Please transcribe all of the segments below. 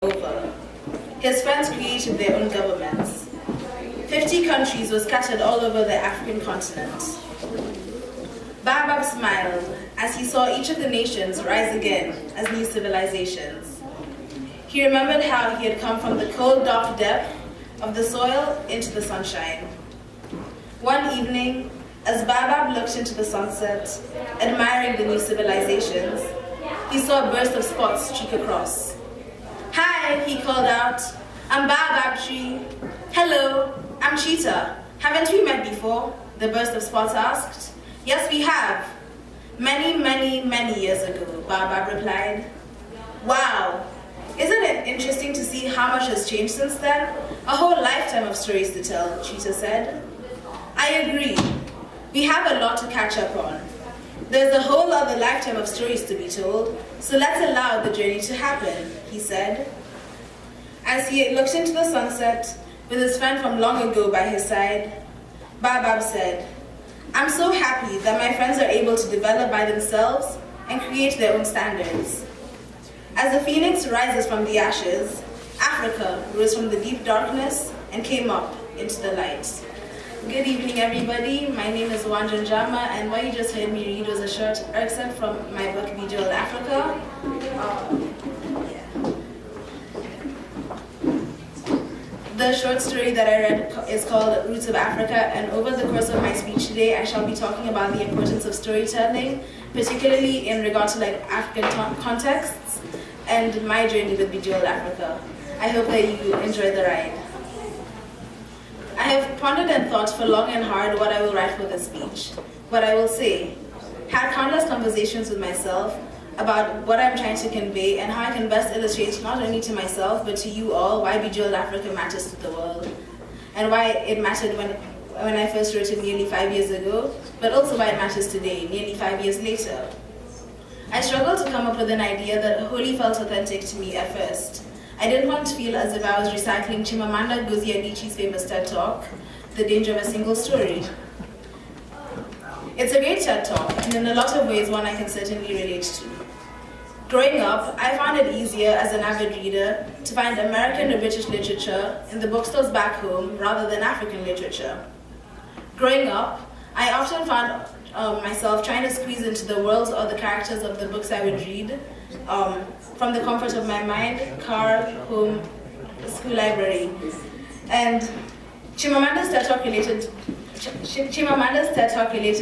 over. His friends created their own governments. 50 countries were scattered all over the African continent. Baobab smiled as he saw each of the nations rise again as new civilizations. He remembered how he had come from the cold, dark depth of the soil into the sunshine. One evening, as Baobab looked into the sunset, admiring the new civilizations, he saw a burst of spots streak across. "Hi," he called out. "I'm Baobab Tree." "Hello, I'm Cheetah. Haven't we met before?" the burst of spots asked. "Yes, we have. Many, many, many years ago," Baobab replied. "Wow, isn't it interesting to see how much has changed since then? A whole lifetime of stories to tell," Cheetah said. "I agree. We have a lot to catch up on. There's a whole other lifetime of stories to be told, so let's allow the journey to happen," he said. As he looked into the sunset, with his friend from long ago by his side, Baobab said, "I'm so happy that my friends are able to develop by themselves and create their own standards. As the phoenix rises from the ashes, Africa rose from the deep darkness and came up into the light." Good evening, everybody. My name is Wanja Njama, and what you just heard me read was a short excerpt from my book, Bejeweled Africa. The short story that I read is called Roots of Africa, and over the course of my speech today, I shall be talking about the importance of storytelling, particularly in regard to African contexts and my journey with Bejeweled Africa. I hope that you enjoy the ride. I have pondered and thought for long and hard what I will write for this speech, what I will say. Had countless conversations with myself about what I'm trying to convey and how I can best illustrate not only to myself but to you all why Bejeweled Africa matters to the world, and why it mattered when I first wrote it nearly 5 years ago, but also why it matters today, nearly 5 years later. I struggled to come up with an idea that wholly felt authentic to me at first. I didn't want to feel as if I was recycling Chimamanda Ngozi Adichie's famous TED Talk, The Danger of a Single Story. It's a great TED Talk, and in a lot of ways one I can certainly relate to. Growing up, I found it easier as an avid reader to find American or British literature in the bookstores back home rather than African literature. Growing up, I often found myself trying to squeeze into the worlds or the characters of the books I would read from the comfort of my mind, car, home, school library. And Chimamanda's TED Talk related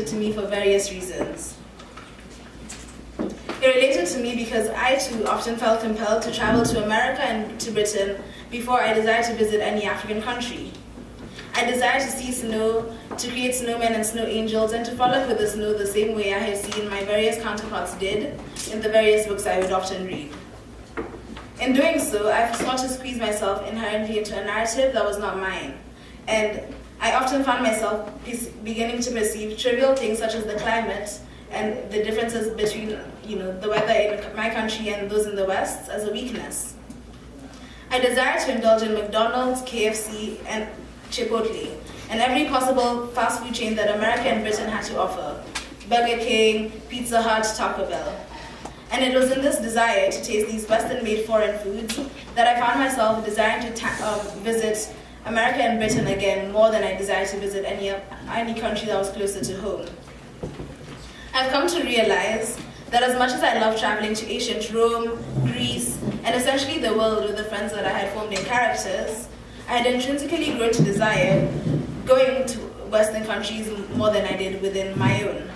to me for various reasons. It related to me because I too often felt compelled to travel to America and to Britain before I desired to visit any African country. I desired to see snow, to create snowmen and snow angels, and to frolic with the snow the same way I had seen my various counterparts did in the various books I would often read. In doing so, I sought to squeeze myself inherently into a narrative that was not mine, and I often found myself beginning to perceive trivial things such as the climate and the differences between the weather in my country and those in the West as a weakness. I desired to indulge in McDonald's, KFC, and Chipotle, and every possible fast food chain that America and Britain had to offer: Burger King, Pizza Hut, Taco Bell. And it was in this desire to taste these Western-made foreign foods that I found myself desiring to visit America and Britain again more than I desired to visit any country that was closer to home. I've come to realize that as much as I love traveling to ancient Rome, Greece, and essentially the world with the friends that I had formed in characters, I had intrinsically grown to desire going to Western countries more than I did within my own.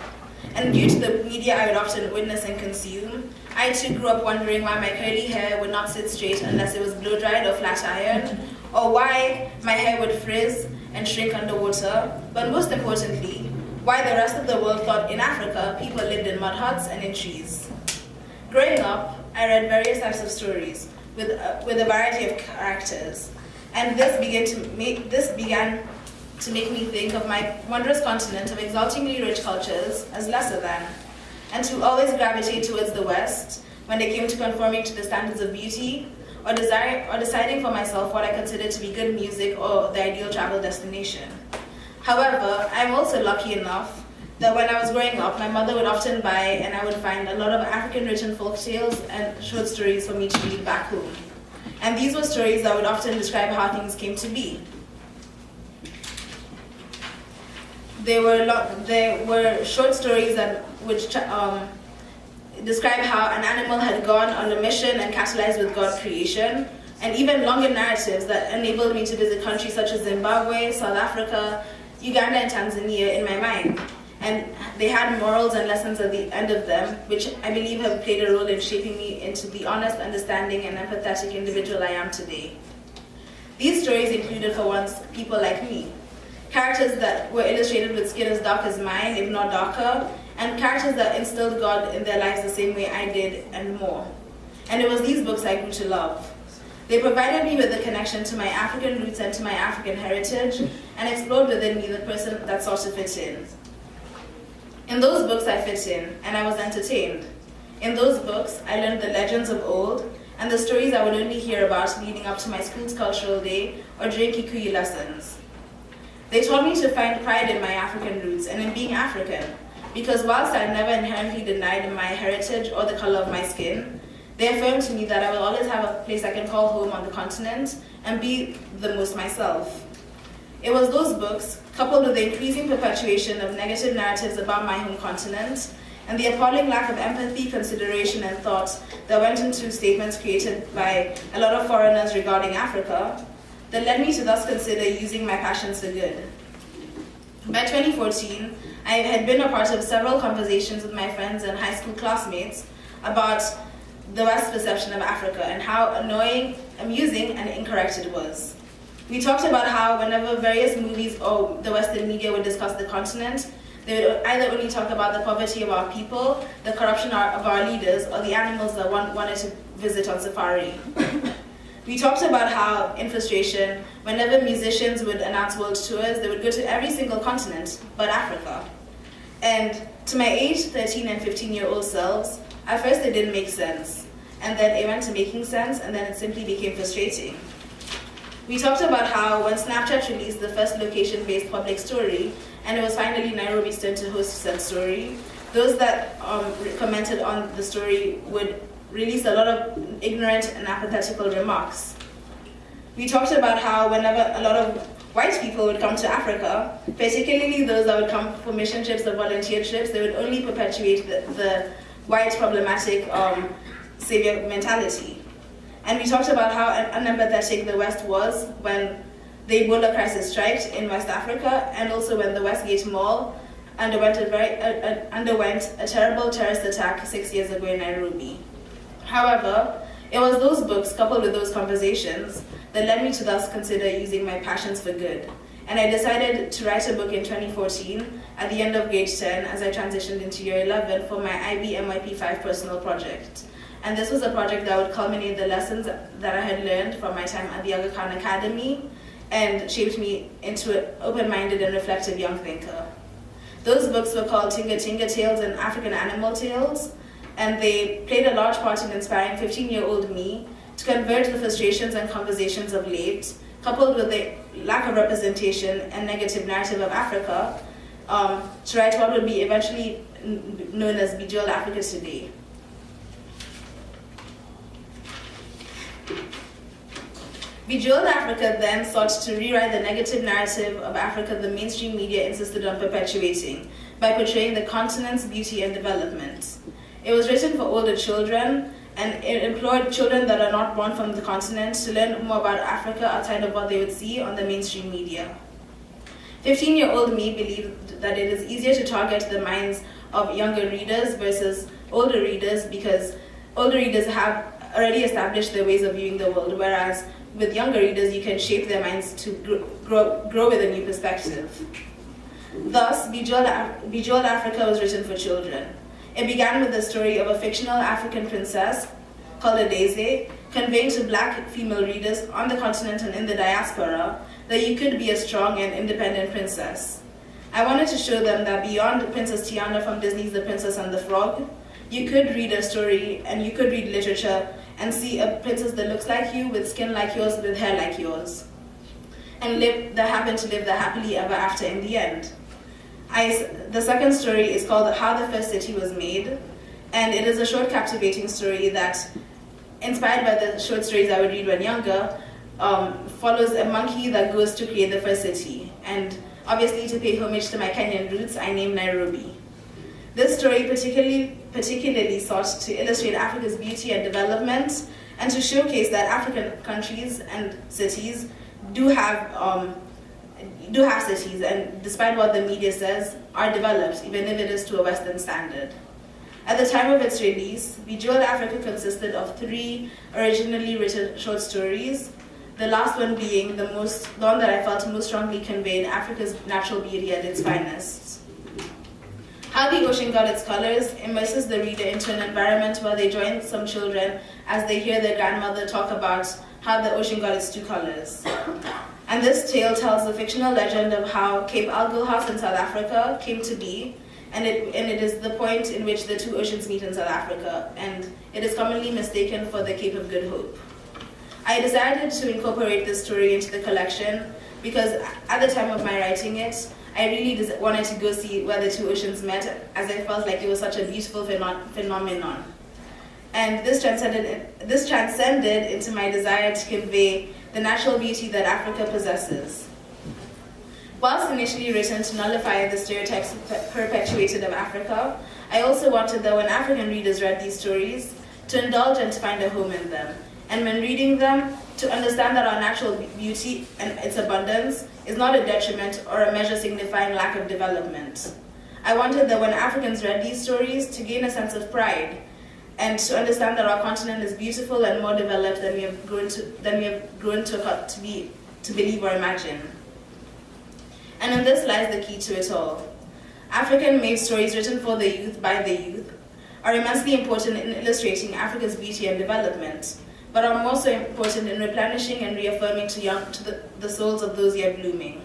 And due to the media I would often witness and consume, I too grew up wondering why my curly hair would not sit straight unless it was blow-dried or flat-ironed, or why my hair would frizz and shrink underwater, but most importantly, why the rest of the world thought in Africa people lived in mud huts and in trees. Growing up, I read various types of stories with a variety of characters, and this began to make me think of my wondrous continent of exultingly rich cultures as lesser than, and to always gravitate towards the West when it came to conforming to the standards of beauty, or deciding for myself what I considered to be good music or the ideal travel destination. However, I'm also lucky enough that when I was growing up, my mother would often buy and I would find a lot of African written folk tales and short stories for me to read back home. And these were stories that would often describe how things came to be. There were short stories which describe how an animal had gone on a mission and catalyzed with God's creation, and even longer narratives that enabled me to visit countries such as Zimbabwe, South Africa, Uganda, and Tanzania in my mind. And they had morals and lessons at the end of them, which I believe have played a role in shaping me into the honest, understanding, and empathetic individual I am today. These stories included, for once, people like me. Characters that were illustrated with skin as dark as mine, if not darker, and characters that instilled God in their lives the same way I did, and more. And it was these books I grew to love. They provided me with a connection to my African roots and to my African heritage, and explored within me the person that sought to fit in. In those books I fit in, and I was entertained. In those books, I learned the legends of old, and the stories I would only hear about leading up to my school's cultural day or during Kikuyu lessons. They taught me to find pride in my African roots and in being African, because whilst I never inherently denied my heritage or the color of my skin, they affirmed to me that I will always have a place I can call home on the continent and be the most myself. It was those books, coupled with the increasing perpetuation of negative narratives about my home continent, and the appalling lack of empathy, consideration, and thought that went into statements created by a lot of foreigners regarding Africa, that led me to thus consider using my passions for good. By 2014, I had been a part of several conversations with my friends and high school classmates about the West's perception of Africa and how annoying, amusing, and incorrect it was. We talked about how whenever various movies or the Western media would discuss the continent, they would either only talk about the poverty of our people, the corruption of our leaders, or the animals that one wanted to visit on safari. We talked about how, in frustration, whenever musicians would announce world tours, they would go to every single continent but Africa. And to my age 13 and 15-year-old selves, at first it didn't make sense. And then it went to making sense, and then it simply became frustrating. We talked about how when Snapchat released the first location-based public story, and it was finally Nairobi's turn to host said story, those that commented on the story would release a lot of ignorant and apathetical remarks. We talked about how whenever a lot of white people would come to Africa, particularly those that would come for mission trips or volunteer trips, they would only perpetuate the white problematic savior mentality. And we talked about how unempathetic the West was when the Ebola crisis struck in West Africa, and also when the Westgate Mall underwent a terrible terrorist attack 6 years ago in Nairobi. However, it was those books, coupled with those conversations, that led me to thus consider using my passions for good. And I decided to write a book in 2014 at the end of grade 10 as I transitioned into year 11 for my IB MYP5 personal project. And this was a project that would culminate the lessons that I had learned from my time at the Aga Khan Academy and shaped me into an open-minded and reflective young thinker. Those books were called Tinga Tinga Tales and African Animal Tales, and they played a large part in inspiring 15-year-old me to converge the frustrations and conversations of late, coupled with the lack of representation and negative narrative of Africa, to write what would be eventually known as Bejeweled Africa today. Bejeweled Africa then sought to rewrite the negative narrative of Africa the mainstream media insisted on perpetuating by portraying the continent's beauty and development. It was written for older children, and it implored children that are not born from the continent to learn more about Africa outside of what they would see on the mainstream media. 15-year-old me believed that it is easier to target the minds of younger readers versus older readers because older readers have already established their ways of viewing the world, whereas with younger readers, you can shape their minds to grow with a new perspective. Thus, Bejeweled Africa was written for children. It began with the story of a fictional African princess called Adeze, conveying to black female readers on the continent and in the diaspora that you could be a strong and independent princess. I wanted to show them that beyond Princess Tiana from Disney's The Princess and the Frog, you could read a story and you could read literature and see a princess that looks like you, with skin like yours, with hair like yours, and that happened to live the happily ever after in the end. The second story is called How the First City Was Made, and it is a short, captivating story that inspired by the short stories I would read when younger, follows a monkey that goes to create the first city. And obviously, to pay homage to my Kenyan roots, I named Nairobi. This story particularly sought to illustrate Africa's beauty and development, and to showcase that African countries and cities do have cities, and despite what the media says, are developed, even if it is to a Western standard. At the time of its release, Bejeweled Africa consisted of 3 originally written short stories, the last one being the one that I felt most strongly conveyed Africa's natural beauty at its finest. How the Ocean Got Its Colors immerses the reader into an environment where they join some children as they hear their grandmother talk about how the ocean got its 2 colors. And this tale tells the fictional legend of how Cape Algo House in South Africa came to be, and it is the point in which the 2 oceans meet in South Africa, and it is commonly mistaken for the Cape of Good Hope. I decided to incorporate this story into the collection because at the time of my writing it, I really wanted to go see where the 2 oceans met, as I felt like it was such a beautiful phenomenon. And this transcended into my desire to convey the natural beauty that Africa possesses. Whilst initially written to nullify the stereotypes perpetuated of Africa, I also wanted that when African readers read these stories, to indulge and to find a home in them. And when reading them, to understand that our natural beauty and its abundance is not a detriment or a measure signifying lack of development. I wanted that when Africans read these stories, to gain a sense of pride, and to understand that our continent is beautiful and more developed than we have grown to believe or imagine. And in this lies the key to it all. African-made stories written for the youth by the youth are immensely important in illustrating Africa's beauty and development, but are more so important in replenishing and reaffirming to the souls of those yet blooming.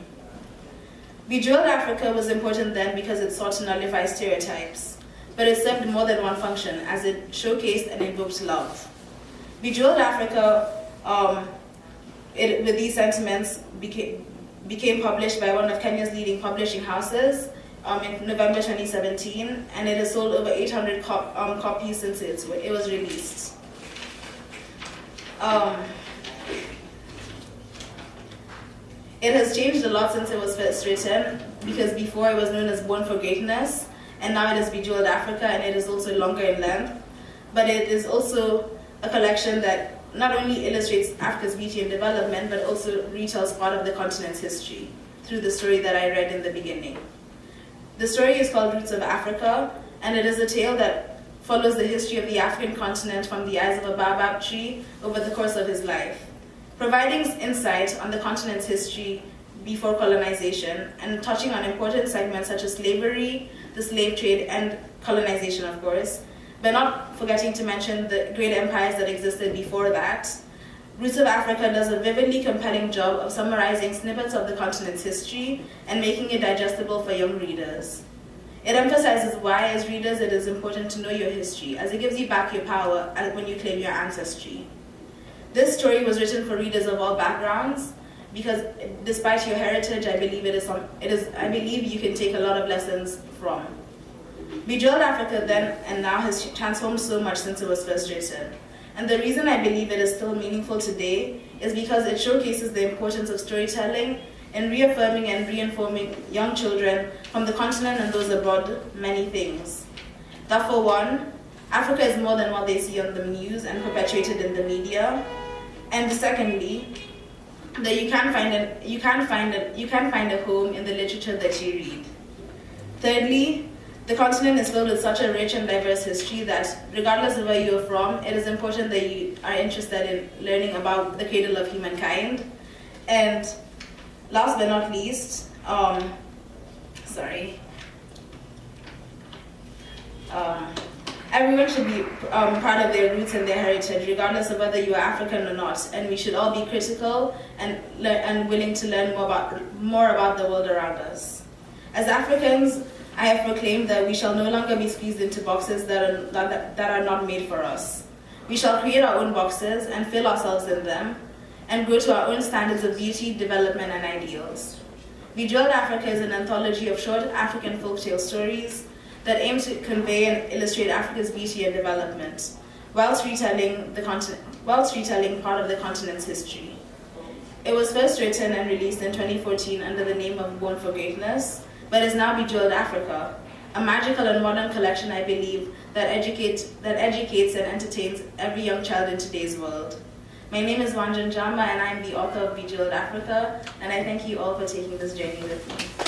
Bejeweled Africa was important then because it sought to nullify stereotypes, but it served more than one function, as it showcased and invoked love. Bejeweled Africa, with these sentiments, became published by one of Kenya's leading publishing houses in November 2017, and it has sold over 800 copies since it was released. It has changed a lot since it was first written, because before it was known as Born for Greatness, and now it is Bejeweled Africa, and it is also longer in length. But it is also a collection that not only illustrates Africa's beauty and development, but also retells part of the continent's history through the story that I read in the beginning. The story is called Roots of Africa, and it is a tale that follows the history of the African continent from the eyes of a baobab tree over the course of his life, providing insight on the continent's history before colonization, and touching on important segments such as slavery, the slave trade, and colonization, of course, but not forgetting to mention the great empires that existed before that. Roots of Africa does a vividly compelling job of summarizing snippets of the continent's history and making it digestible for young readers. It emphasizes why, as readers, it is important to know your history, as it gives you back your power when you claim your ancestry. This story was written for readers of all backgrounds, because despite your heritage, I believe you can take a lot of lessons from. Bejeweled Africa then and now has transformed so much since it was first written. And the reason I believe it is still meaningful today is because it showcases the importance of storytelling in reaffirming and reinforming young children from the continent and those abroad many things. That for one, Africa is more than what they see on the news and perpetuated in the media. And secondly, that you can find a home in the literature that you read. Thirdly, the continent is filled with such a rich and diverse history that, regardless of where you are from, it is important that you are interested in learning about the cradle of humankind. And last but not least, everyone should be proud of their roots and their heritage, regardless of whether you are African or not. And we should all be critical and willing to learn more about the world around us. As Africans, I have proclaimed that we shall no longer be squeezed into boxes that are not made for us. We shall create our own boxes and fill ourselves in them, and grow to our own standards of beauty, development, and ideals. Bejeweled Africa is an anthology of short African folktale stories that aim to convey and illustrate Africa's beauty and development, whilst retelling part of the continent's history. It was first written and released in 2014 under the name of Born for Greatness, but is now Bejeweled Africa, a magical and modern collection, I believe, that educates and entertains every young child in today's world. My name is Wanja Njama, and I am the author of Bejeweled Africa, and I thank you all for taking this journey with me.